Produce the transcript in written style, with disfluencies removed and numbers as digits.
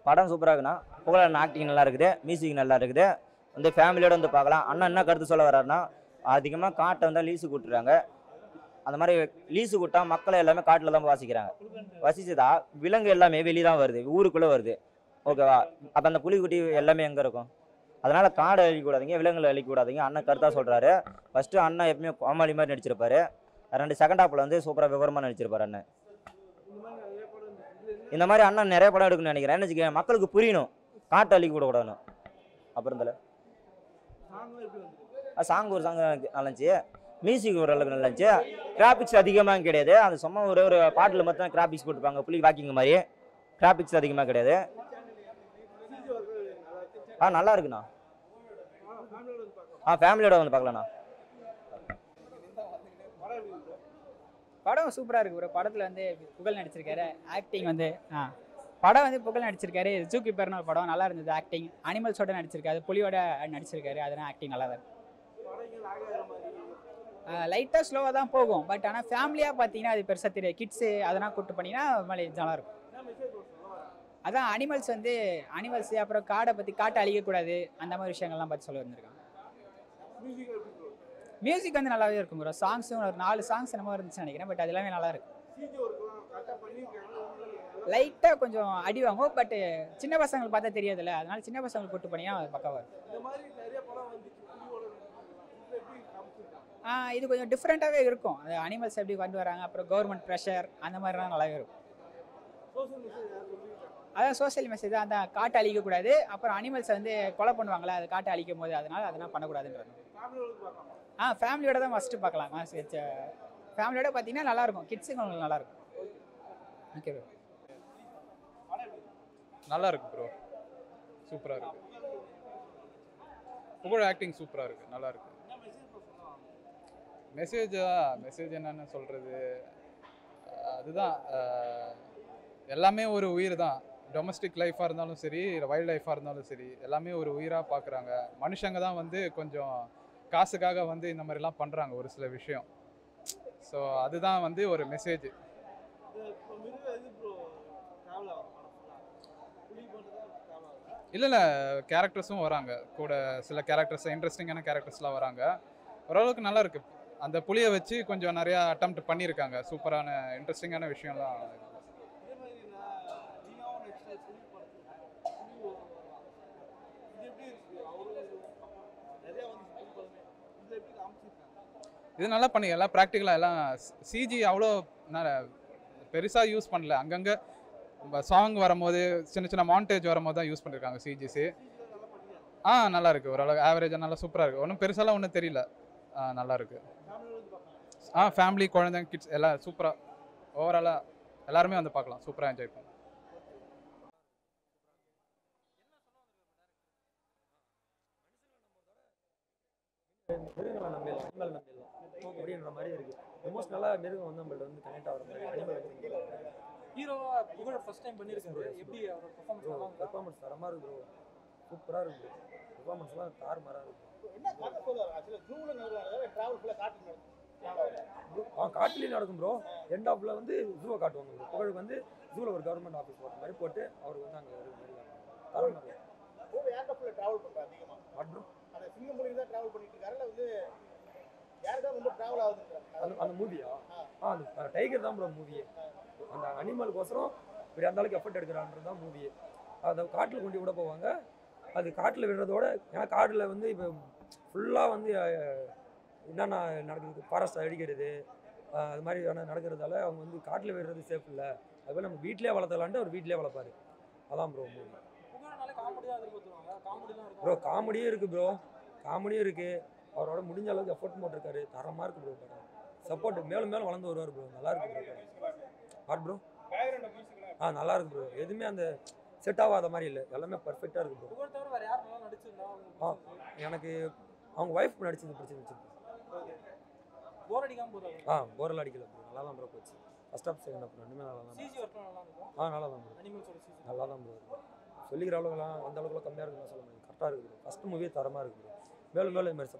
படம் சூப்பராக இருக்குண்ணா. புகழ் ஆக்டிங் நல்லா இருக்குது, மியூசிக் நல்லா இருக்குது. வந்து ஃபேமிலியோட வந்து பார்க்கலாம். அண்ணன் என்ன கருத்து சொல்ல வர்றாருன்னா, அதிகமாக காட்டை வந்து லீஸுக்கு விட்டுறாங்க. அந்த மாதிரி லீஸு விட்டா மக்களை எல்லாமே காட்டில் தான் வாசிக்கிறாங்க. வசிச்சதா விலங்கு எல்லாமே வெளியே தான் வருது, ஊருக்குள்ளே வருது. ஓகேவா? அப்போ அந்த புலிக்குட்டி எல்லாமே எங்கே இருக்கும்? அதனால் காடை அழிக்கக்கூடாதீங்க, விலங்குகளை அழிக்கக்கூடாதீங்க. அண்ணன் கருத்தாக சொல்கிறாரு. ஃபஸ்ட்டு அண்ணன் எப்பவுமே கோமாளி மாதிரி நடிச்சிருப்பாரு. 2 செகண்ட் ஹாப்பில் வந்து சூப்பராக விவரமாக நடிச்சிருப்பாரு அண்ணன். இந்த மாதிரி அண்ணன் நிறைய படம் எடுக்கணும்னு நினைக்கிறேன். என்ன வச்சுக்க மக்களுக்கு புரியணும், காட்டை அழிக்க கூடாதுன்னு. அப்புறம் இதில் சாங் ஒரு சாங் நல்லா இருந்துச்சு, மியூசிக் ஓரளவுக்கு நல்லா இருந்துச்சு. கிராஃபிக்ஸ் அதிகமாக கிடையாது. அது சும்மா ஒரு பாட்டில் மட்டும் தான் கிராஃபிக்ஸ் போட்டுருப்பாங்க, புலி வாக்கிங் மாதிரி. கிராஃபிக்ஸ் அதிகமாக கிடையாது. நல்லா இருக்குண்ணா. ஃபேமிலியோட வந்து பார்க்கலாண்ணா. படம் சூப்பராக இருக்குது ப்ரோ. படத்தில் வந்து புகழ் நடிச்சிருக்காரு. ஆக்டிங் வந்து படம் வந்து புகழ் நடிச்சிருக்காரு. ஜூ கீப்பர்னு ஒரு படம் நல்லா இருந்தது. ஆக்டிங் அனிமல்ஸோட நடிச்சிருக்காரு, புலியோட நடிச்சிருக்காரு. அதனால் ஆக்டிங் நல்லா தான் இருக்குது. லைட்டாக ஸ்லோவாக தான் போகும். பட் ஆனால் ஃபேமிலியாக பார்த்தீங்கன்னா அது பெருசாக தெரியாது. கிட்ஸு அதெல்லாம் கூப்பிட்டு பண்ணிங்கன்னா நல்லா இருக்கும். அதான் அனிமல்ஸ் அப்புறம் காடை பற்றி, காட்டை அழிக்கக்கூடாது, அந்த மாதிரி விஷயங்கள்லாம் பார்த்து சொல்ல வந்திருக்காங்க. மியூசிக் வந்து நல்லாவே இருக்கும் ப்ரோ. சாங்ஸும் ஒரு 4 சாங்ஸ் என்னமோ இருந்துச்சுன்னு நினைக்கிறேன். பட் அது எல்லாமே நல்லா இருக்கு. லைட்டாக கொஞ்சம் அடி வாங்கும். பட் சின்ன பசங்களுக்கு பார்த்தா தெரியாதுல்ல, அதனால சின்ன பசங்களுக்கு கூட்டு பண்ணியா பக்காவாக இருக்கும். இது கொஞ்சம் டிஃப்ரெண்ட்டாகவே இருக்கும். அது அனிமல்ஸ் எப்படி கொண்டு வராங்க, அப்புறம் கவர்மெண்ட் ப்ரெஷர் அந்த மாதிரிலாம் நல்லாவே இருக்கும். அதான் சோசியல் மெசேஜ் தான். அந்த காட்டை அழிக்கக்கூடாது, அப்புறம் அனிமல்ஸை வந்து கொலை பண்ணுவாங்களே, அது காட்டை அழிக்கும் போது, அதனால் அதெல்லாம் பண்ணக்கூடாதுன்றது. ஃபேமிலியோட தான் ஃபஸ்ட்டு பார்க்கலாம். ஃபேமிலியோட பார்த்தீங்கன்னா நல்லாயிருக்கும். கிட்ஸுக்கு உங்களுக்கு நல்லாயிருக்கும். Okay bro. நல்லா இருக்கு ப்ரோ. சூப்பராக இருக்கு. புகழ் ஆக்டிங் சூப்பராக இருக்குது, நல்லா இருக்கு. மெசேஜ் என்னன்னு சொல்கிறது, அதுதான் எல்லாமே ஒரு உயிர் தான். டொமஸ்டிக் லைஃபாக இருந்தாலும் சரி, வைல்ட் லைஃபாக இருந்தாலும் சரி, எல்லாமே ஒரு உயிராக பார்க்குறாங்க. மனுஷங்க தான் வந்து கொஞ்சம் காசுக்காக வந்து இந்த மாதிரிலாம் பண்ணுறாங்க ஒரு சில விஷயம். ஸோ அதுதான் வந்து ஒரு மெசேஜ். இல்லை கேரக்டர்ஸும் வராங்க கூட. சில கேரக்டர்ஸ் இன்ட்ரெஸ்டிங்கான கேரக்டர்ஸ்லாம் வராங்க. ஓரளவுக்கு நல்லா இருக்குது. அந்த புலியை வச்சு கொஞ்சம் நிறையா அட்டெம்ப்ட் பண்ணியிருக்காங்க. சூப்பரான இன்ட்ரெஸ்டிங்கான விஷயம்லாம். இது நல்லா பண்ணி எல்லாம் ப்ராக்டிக்கலாக எல்லாம் சிஜி அவ்வளோ பெருசாக யூஸ் பண்ணல. அங்கங்கே சாங் வரும்போது சின்ன சின்ன மாண்டேஜ் வரும்போது தான் யூஸ் பண்ணியிருக்காங்க சிஜிஸு. நல்லா இருக்குது. ஓரளவு ஆவரேஜாக நல்லா சூப்பராக இருக்குது. ஒன்றும் பெருசாலாம் ஒன்றும் தெரியல. நல்லா இருக்குது. ஃபேமிலி, குழந்தைங்க, கிட்ஸ் எல்லாம் சூப்பராக ஓவராலாக எல்லாருமே வந்து பார்க்கலாம். சூப்பராக என்ஜாய் பண்ணும். அப்படின்ற மாதிரி இருக்கு. எமோஷனலா மிருகம் வந்து நம்மள்ட்ட வந்து கனெக்ட் ஆகிற மாதிரி அனிமல் ஹீரோவா புகழ் ஃபர்ஸ்ட் டைம் பண்ணிருக்காரு. எப்படி அவரோட பெர்ஃபார்மன்ஸ் தரமா இருக்கு ப்ரோ. சூப்பரா இருக்கு. பெர்ஃபார்மன்ஸ்லாம் தாறுமாறா இருக்கு. என்ன கதை சொல்றாரு? ஆக்சுவலா ஜூல நடக்குது, டிராவல் ஃபுல்லா காட்டுல நடக்குது. காட்டுலயே நடக்கும் ப்ரோ. எண்ட் ஆஃப்ல வந்து ஜூவை காட்டுவாங்க ப்ரோ. புகழுக்கு வந்து ஜூல ஒரு கவர்மெண்ட் ஆஃபீஸ் போட்ட மாதிரி போட்டு அவர் வந்து அங்கே ஒரு மாதிரி தரமா இருக்கு. ஒரு ஏர் ஃபுல்லா டிராவல் பண்றாரு அதிகமா. What bro? அந்த சிங்கமுலி தான் டிராவல் பண்ணிட்டு இருக்காரு. இல்ல வந்து யாரடா ரொம்ப டிராவல் ஆகுதுன்றாங்க. அந்த மூவியா? அந்த டைகர் தான் ப்ரோ மூவியே. அந்த அனிமலுக்கோசரம் இப்படி அந்த அளவுக்கு எஃபர்ட் எடுக்கிறான்றது தான் மூவியே. அதை காட்டில் கொண்டு விட போவாங்க. அது காட்டில் விடுறதோட, ஏன்னா காட்டில் வந்து இப்போ ஃபுல்லாக வந்து என்னென்ன நடக்குது, ஃபாரஸ்ட் அடிக்கிறது அது மாதிரி நடக்கிறதால அவங்க வந்து காட்டில் விடுறது சேஃப் இல்லை. அதுபோல் நம்ம வீட்டிலே வளர்த்தலான்ட்டு அவர் வீட்டிலே வளர்ப்பாரு. அதான் ப்ரோ மூவி. ப்ரோ காமெடியும் இருக்குது ப்ரோ. காமெடியும் இருக்குது. அவரோட முடிஞ்ச அளவுக்கு எஃபர்ட் போட்டிருக்காரு. தரமாக இருக்குது ப்ரோ. படம் சப்போர்ட் மேலும் மேலும் வளர்ந்து வருவார் ப்ரோ. நல்லா இருக்கு ப்ரோ. What bro? நல்லா இருக்கு ப்ரோ. எதுவுமே அந்த செட் ஆகாத மாதிரி இல்லை. எல்லாமே பர்ஃபெக்டாக இருக்குது ப்ரோ. எனக்கு அவங்க ஒய்ஃப் நடிச்சது பிடிச்சிருந்துச்சு. போரெல்லாம் அடிக்கல ப்ரோ. நல்லா தான் ப்ரோ போச்சு. ஃபர்ஸ்ட் ஆஃப் செகண்ட் ஆஃப் ரெண்டுமே நல்லா தான். நல்லா தான் ப்ரோ. நல்லா தான் ப்ரோ. சொல்லிக்கிற அளவுக்குலாம் அந்த அளவுக்குலாம் கம்மியாக இருக்குன்னு சொல்ல முடியாது. கரெக்டாக இருக்குது. ஃபர்ஸ்ட் மூவியே தரமாக இருக்குது. மேலும் மேலும் இது மாதிரி